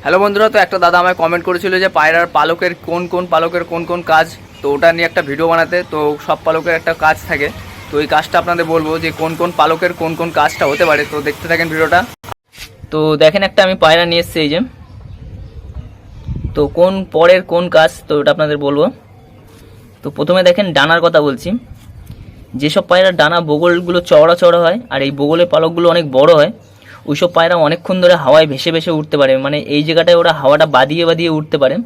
Hello বন্ধুরা, তো একটা দাদা আমায় কমেন্ট করেছিল যে পায়রার পালকের কোন কোন কাজ, তো ওটা নিয়ে একটা ভিডিও বানাতে। তো সব পালকের একটা কাজ থাকে, তো এই কাজটা আপনাদের বলবো যে কোন পালকের কোন কাজটা হতে পারে। তো দেখতে থাকেন ভিডিওটা। তো দেখেন, একটা আমি পায়রা নিয়ে এসেছি এই যে। তো কোন পরের কোন কাজ, তো ওটা আপনাদের বলবো। তো প্রথমে দেখেন ডানার কথা বলছি। যেসব পায়রার ডানা বগলগুলো চওড়া চওড়া হয় আর এই বগলের পালকগুলো অনেক বড় হয়, ওইসব পায়রা অনেকক্ষণ ধরে হাওয়ায় ভেসে ভেসে উঠতে পারে, মানে এই জায়গাটায় ওরা হাওয়াটা বাদিয়ে উঠতে পারে।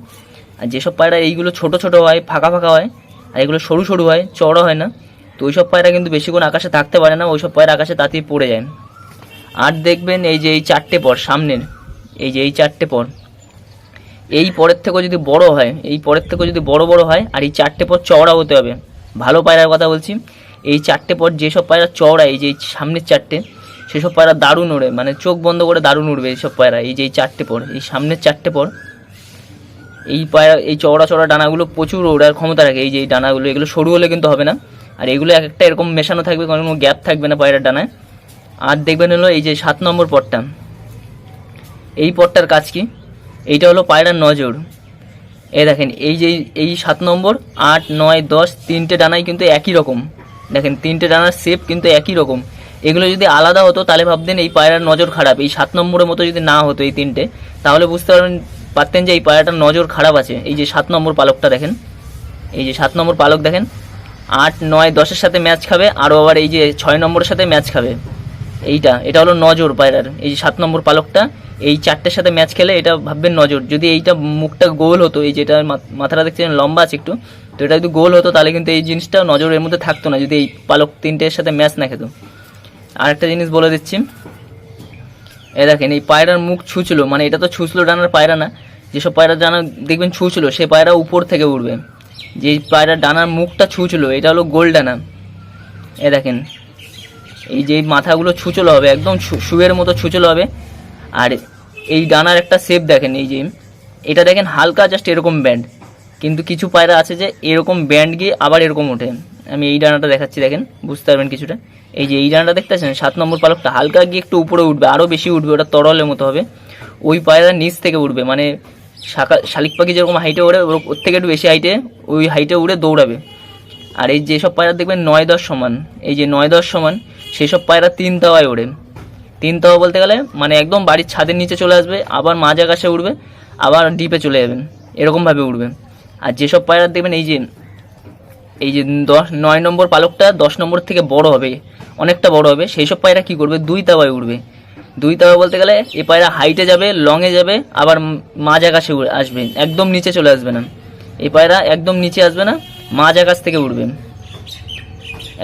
আর যেসব পায়রা এইগুলো ছোট ছোট হয়, ফাঁকা ফাঁকা হয়, আর এগুলো সরু সরু হয়, চওড়া হয় না, তো ওইসব পায়রা কিন্তু বেশিক্ষণ আকাশে থাকতে পারে না, ওইসব পায়রা আকাশে তাড়াতাড়ি পড়ে যায়। আর দেখবেন এই যে এই চারটে পর সামনের, এই যে এই চারটে পর, এই পরের থেকেও যদি বড় হয়, এই পরের থেকেও যদি বড় বড় হয়, আর এই চারটে পর চওড়া হতে হবে। ভালো পায়রার কথা বলছি। এই চারটে পর যেসব পায়রা চওড়া, এই যে সামনের চারটে, সেসব পায়রা দারুণ ওড়ে, মানে চোখ বন্ধ করে দারুণ উড়বে এইসব পায়রা। এই যে এই চারটে পর, এই সামনের চারটে পর, এই পায়রা এই চওড়া চওড়া ডানাগুলো প্রচুর ওড়ার ক্ষমতা রাখে। এই যে এই ডানাগুলো, এগুলো সরু হলে কিন্তু হবে না, আর এগুলো এক একটা এরকম মেশানো থাকবে, কোনো গ্যাপ থাকবে না পায়রার ডানায়। আর দেখবেন হলো এই যে 7 নম্বর পরটা, এই পরটার কাজ কি? এইটা হলো পায়রার নজর। এই দেখেন, এই যে এই 7 নম্বর, 8, 9, 10 তিনটে ডানাই কিন্তু একই রকম। দেখেন তিনটে ডানার শেপ কিন্তু একই রকম। এগুলো যদি আলাদা হতো তাহলে ভাবতেন এই পায়রার নজর খারাপ। এই 7 নম্বরের মতো যদি না হতো এই তিনটে, তাহলে বুঝতে পারতেন যে এই পায়রাটার নজর খারাপ আছে। এই যে 7 নম্বর পালকটা দেখেন, এই যে 7 নম্বর পালক দেখেন, 8, 9, 10-এর সাথে ম্যাচ খাবে, আরও আবার এই যে 6 নম্বরের সাথে ম্যাচ খাবে। এটা হলো নজর পায়রার। এই যে 7 নম্বর পালকটা এই চারটের সাথে ম্যাচ খেলে এটা ভাববেন নজর। যদি এইটা মুখটা গোল হতো, এই যেটা মাথাটা দেখছেন লম্বা আছে একটু, তো এটা যদি গোল হতো তাহলে কিন্তু এই জিনিসটা নজরের মধ্যে থাকতো না, যদি এই পালক তিনটের সাথে ম্যাচ না খেত। আর একটা জিনিস বলে দিচ্ছি, এই দেখেন এই পায়রার মুখ ছুঁচলো, মানে এটা তো ছুঁচলো ডানার পায়রা না। যেসব পায়রার ডানা দেখবেন ছুঁচলো, সে পায়রা উপর থেকে উঠবে। যে পায়রার ডানার মুখটা ছুঁচলো, এটা হলো গোল ডানা। এ দেখেন, এই যে মাথাগুলো ছুঁচলো হবে, একদম শুয়ের মতো ছুঁচলো হবে। আর এই ডানার একটা শেপ দেখেন, এই যে এটা দেখেন হালকা জাস্ট এরকম ব্যান্ড, কিন্তু কিছু পায়রা আছে যে এরকম ব্যান্ড গিয়ে আবার এরকম ওঠে। আমি এই ডানাটা দেখাচ্ছি, দেখেন বুঝতে পারবেন কিছুটা। এই যে এই ডানাটা দেখতেছেন, 7 নম্বর পালকটা হালকা গিয়ে একটু উপরে উঠবে, আরও বেশি উঠবে, ওটা তরলের মতো হবে। ওই পায়রা নিচ থেকে উঠবে, মানে শালিক পাখি যেরকম হাইটে ওড়ে ওর থেকে একটু বেশি হাইটে, ওই হাইটে উড়ে দৌড়াবে। আর এই যেসব পায়রা দেখবেন 9-10 সমান, এই যে 9-10 সমান, সেসব পায়রা 3 তাওয়ায় ওড়ে। 3 তাওয়া বলতে গেলে মানে একদম বাড়ির ছাদের নিচে চলে আসবে, আবার মাঝ আকাশে উঠবে, আবার ডিপে চলে যাবেন, এরকমভাবে উঠবে। আর যেসব পায়রা দেখবেন এই যে 9 নম্বর পালকটা 10 নম্বর থেকে বড় হবে, অনেকটা বড় হবে, সেই সব পায়রা কী করবে? 2 তাওয়ায় উঠবে। 2 তাওয়া বলতে গেলে এই পায়রা হাইটে যাবে, লংয়ে যাবে, আবার মাঝ আকাশে আসবে, একদম নিচে চলে আসবে না। এই পায়রা একদম নিচে আসবে না, মাঝ আকাশ থেকে উঠবে,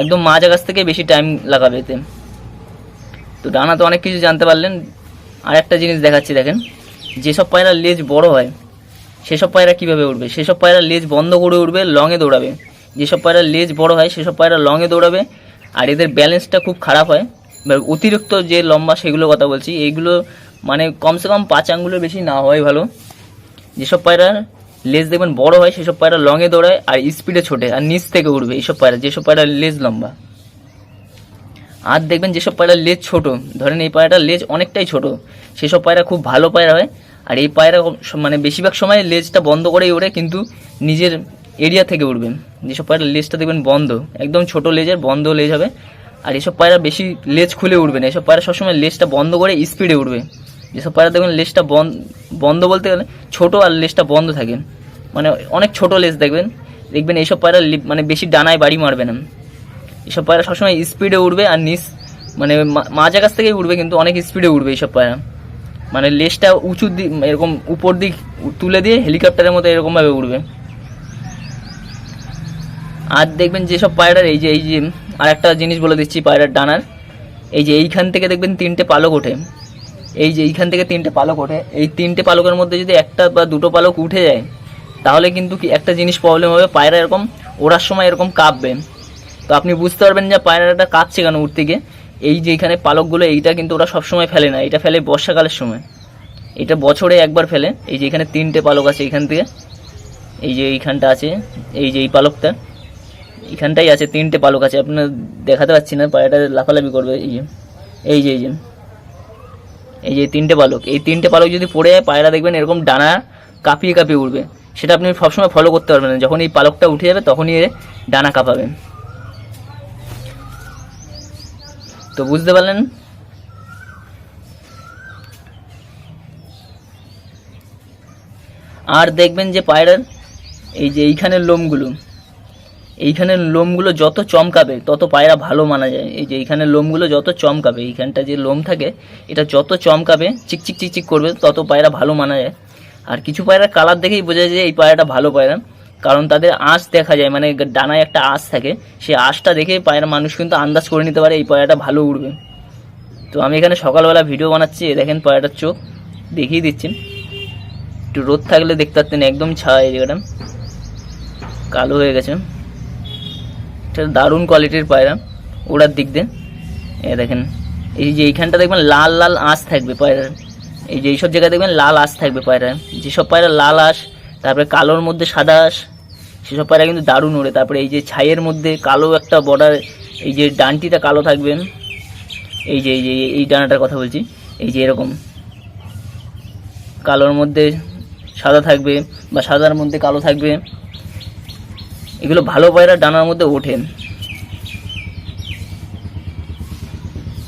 একদম মাঝ আকাশ থেকে বেশি টাইম লাগাবে এতে। তো ডানা তো অনেক কিছু জানতে পারলেন। আর একটা জিনিস দেখাচ্ছি, দেখেন যেসব পায়রা লেজ বড় হয় সেসব পায়রা কীভাবে উঠবে? সেসব পায়রা লেজ বন্ধ করে উঠবে, লংয়ে দৌড়াবে। যেসব পায়রা লেজ বড় হয় সেসব পায়রা লংয়ে দৌড়াবে, আর এদের ব্যালেন্সটা খুব খারাপ হয়। অতিরিক্ত যে লম্বা সেগুলোর কথা বলছি, এইগুলো মানে কমসে কম 5 আঙ্গুলের বেশি না হয় ভালো। যেসব পায়রার লেজ দেখবেন বড় হয় সেসব পায়রা লংয়ে দৌড়ায় আর স্পিডে ছোটে, আর নিচ থেকে উঠবে এইসব পায়রা, যেসব পায়রা লেজ লম্বা। আর দেখবেন যেসব পায়রার লেজ ছোট, ধরেন এই পায়রাটার লেজ অনেকটাই ছোট, সেসব পায়রা খুব ভালো পায়রা হয়। আর এই পায়রা মানে বেশিরভাগ সময় লেজটা বন্ধ করেই ওড়ে, কিন্তু নিজের এরিয়া থেকে উঠবে। যেসব পায়রার লেজটা দেখবেন বন্ধ, একদম ছোট লেজের বন্ধ লেজ হবে, আর এসব পায়রা বেশি লেজ খুলে উঠবে না। এসব পায়রা সবসময় লেজটা বন্ধ করে স্পিডে উঠবে। যেসব পায়রা দেখবেন লেজটা বন্ধ বলতে গেলে ছোটো আর লেজটা বন্ধ থাকে, মানে অনেক ছোট লেজ দেখবেন এইসব পায়রা মানে বেশি ডানায় বাড়ি মারবে না। এসব পায়রা সবসময় স্পিডে উঠবে, আর মানে মাঝ আকাশ থেকেই উঠবে, কিন্তু অনেক স্পিডে উঠবে এইসব পায়রা। মানে লেজটা উঁচু দিক এরকম উপর দিক তুলে দিয়ে হেলিকপ্টারের মতো এরকমভাবে উঠবে। আর দেখবেন যেসব পায়রার এই যে আর একটা জিনিস বলে দিচ্ছি পায়রার ডানার, এই যে এইখান থেকে দেখবেন 3টে পালক ওঠে। এই যে এইখান থেকে 3টে পালক ওঠে, এই 3টে পালকের মধ্যে যদি একটা বা দুটো পালক উঠে যায়, তাহলে কিন্তু একটা জিনিস প্রবলেম হবে, পায়রা এরকম ওড়ার সময় এরকম কাঁপবে। তো আপনি বুঝতে পারবেন যে পায়রাটা কাঁপছে কেন উঠতে গিয়ে। এই যে এখানে পালকগুলো, এইটা কিন্তু ওরা সবসময় ফেলে না, এটা ফেলে বর্ষাকালের সময়, এটা বছরে একবার ফেলে। এই যে এখানে 3টে পালক আছে এখান থেকে, এই যে এইখানটা আছে, এই যে এই পালকটা এখানটাই আছে, 3টে পালক আছে, আপনার দেখাতে পাচ্ছি না, পায়রাটা লাফালাফি করবে। এই যে এই যে 3টে পালক, এই 3টে পালক যদি পড়ে যায় পায়রা দেখবেন এরকম ডানা কাঁপিয়ে কাঁপিয়ে উঠবে। সেটা আপনি সবসময় ফলো করতে পারবেন না, যখন এই পালকটা উঠে যাবে তখনই এর ডানা কাঁপাবে। তো বুঝতে পারলেন। আর দেখবেন যে পায়রার এই যে এইখানের লোমগুলো যত চমকাবে তত পায়রা ভালো মানা যায়। এই যে এইখানের লোমগুলো যত চমকাবে, এইখানটা যে লোম থাকে এটা যত চমকাবে চিকচিক চিকচিক করবে তত পায়রা ভালো মানা যায়। আর কিছু পায়রার কালার দেখেই বোঝা যায় এই পায়রাটা ভালো পায়রা, কারণ তাদের আঁশ দেখা যায়, মানে ডানায় একটা আঁশ থাকে, সেই আঁশটা দেখে পায়রা মানুষ কিন্তু আন্দাজ করে নিতে পারে এই পায়রাটা ভালো উড়বে। তো আমি এখানে সকালবেলা ভিডিও বানাচ্ছি, দেখেন পায়রাটার চোখ দেখিয়ে দিচ্ছি। একটু রোদ থাকলে দেখতে পাচ্ছেন একদম ছায়া, এই জায়গাটা কালো হয়ে গেছে। এটা দারুণ কোয়ালিটির পায়রা ওড়ার দিক দিয়ে। দেখেন এই যে এইখানটা দেখবেন লাল লাল আঁশ থাকবে পায়রার, এই যে এইসব জায়গায় দেখবেন লাল আঁশ থাকবে পায়রার। যেসব পায়রা লাল আঁশ, তারপরে কালোর মধ্যে সাদা আঁশ, সেসব পায়রা কিন্তু দারুণ ওড়ে। তারপরে এই যে ছাইয়ের মধ্যে কালো একটা বর্ডার, এই যে ডানটিটা কালো থাকবে, এই যে এই ডানাটার কথা বলছি, এই যে এরকম কালোর মধ্যে সাদা থাকবে বা সাদার মধ্যে কালো থাকবে, এগুলো ভালো পায়রা ডানার মধ্যে ওঠে।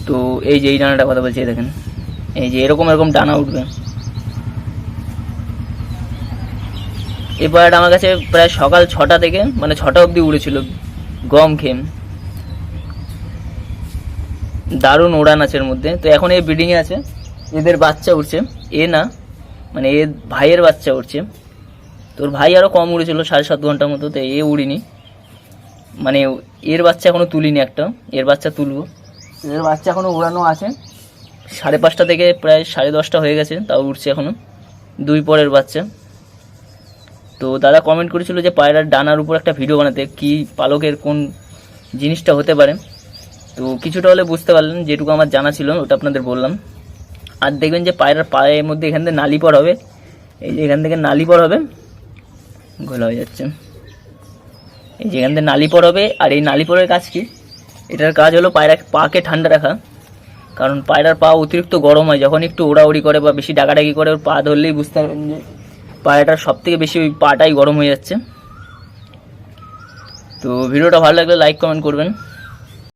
তো এই যে এই ডানাটার কথা বলছি, দেখেন এই যে এরকম ডানা উঠবে। এই পায়রাটা আমার কাছে প্রায় সকাল 6টা থেকে মানে 6টা অবধি উড়েছিল গম খেম, দারুণ ওড়ান আছে এর মধ্যে। তো এখন এই ব্রিডিংয়ে আছে, এদের বাচ্চা উঠছে, এ না মানে এর ভাইয়ের বাচ্চা উঠছে। তোর ভাই আরও কম উড়েছিল 7.5 ঘন্টার মতো, তো এ উড়িনি, মানে এর বাচ্চা এখনও তুলিনি, একটা এর বাচ্চা তুলবো। এর বাচ্চা এখনও উড়ানো আছে, 5:30 থেকে প্রায় 10:30 হয়ে গেছে, তাও উঠছে এখনও, 2 পরের বাচ্চা। তো দাদা কমেন্ট করেছিল যে পায়রার ডানার উপর একটা ভিডিও বানাতে, কি পালকের কোন জিনিসটা হতে পারে। তো কিছুটা হলে বুঝতে পারলেন, যেটুকু আমার জানা ছিল ওটা আপনাদের বললাম। আর দেখবেন যে পায়রার পায়ের মধ্যে এখান থেকে নালি পড় হবে, এই যে এখান থেকে নালি পড় হবে, ঘোলা হয়ে যাচ্ছে, এই যে এখান থেকে নালি পড় হবে। আর এই নালি পড়ের কাজ কি? এটার কাজ হলো পায়রা পাকে ঠান্ডা রাখা, কারণ পায়রার পা অতিরিক্ত গরম হয় যখন একটু ওড়াউড়ি করে বা বেশি ডাকাডাকি করে, ওর পা ধরলেই বুঝতে পারবেন যে পায়রাটার সব থেকে বেশি ওই পাটাই গরম হয়ে যাচ্ছে। তো ভিডিওটা ভালো লাগলে লাইক কমেন্ট করবেন।